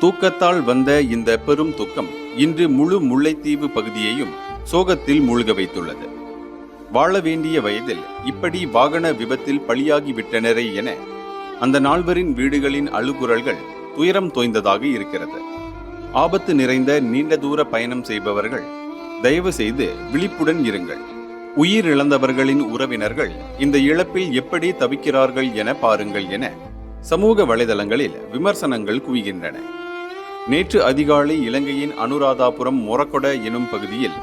தூக்கத்தால் வந்த இந்த பெரும் துக்கம் இன்று முழு முல்லைத்தீவு பகுதியையும் சோகத்தில் மூழ்க வைத்துள்ளது. வாழ வேண்டிய வயதில் இப்படி வாகன விபத்தில் பலியாகிவிட்டனரே என அந்த நால்வரின் வீடுகளின் அழுகுரல்கள் துயரம் தோய்ந்ததாக இருக்கிறது. ஆபத்து நிறைந்த நீண்ட தூர பயணம் செய்பவர்கள் தயவு செய்து விழிப்புடன் இருங்கள். உயிரிழந்தவர்களின் உறவினர்கள் இந்த இழப்பில் எப்படி தவிக்கிறார்கள் என பாருங்கள் என சமூக வலைதளங்களில் விமர்சனங்கள் குவிகின்றன. நேற்று அதிகாலை இலங்கையின் அனுராதாபுரம் மொரக்கொட எனும் பகுதியில்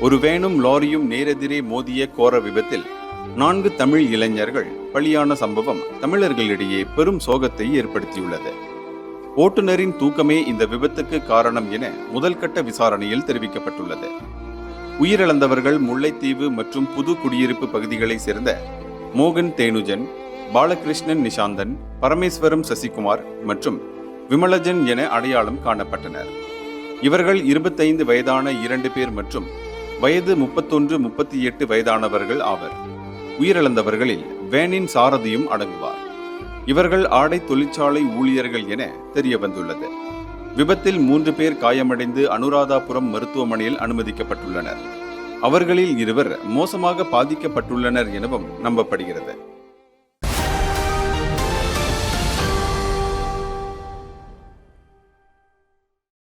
ஒரு வேனும் லாரியும் நேரெதிரே மோதிய கோர விபத்தில் 4 தமிழ் இளைஞர்கள் பலியான சம்பவம் தமிழர்களிடையே பெரும் சோகத்தை ஏற்படுத்தியுள்ளது. ஓட்டுநரின் தூக்கமே இந்த விபத்துக்கு காரணம் என முதல்கட்ட விசாரணையில் தெரிவிக்கப்பட்டுள்ளது. உயிரிழந்தவர்கள் முல்லைத்தீவு மற்றும் புது குடியிருப்பு பகுதிகளை சேர்ந்த மோகன் தேனுஜன், பாலகிருஷ்ணன் நிஷாந்தன், பரமேஸ்வரம் சசிகுமார் மற்றும் விமலஜன் என அடையாளம் காணப்பட்டனர். இவர்கள் 25 வயதான 2 பேர் மற்றும் வயது 31, 38 வயதானவர்கள் ஆவர். உயிரிழந்தவர்களில் வேனின் சாரதியும் அடங்குவார். இவர்கள் ஆடை தொழிற்சாலை ஊழியர்கள் என தெரிய வந்துள்ளது. விபத்தில் 3 பேர் காயமடைந்து அனுராதாபுரம் மருத்துவமனையில் அனுமதிக்கப்பட்டுள்ளனர். அவர்களில் 2 மோசமாக பாதிக்கப்பட்டுள்ளனர் எனவும் நம்பப்படுகிறது.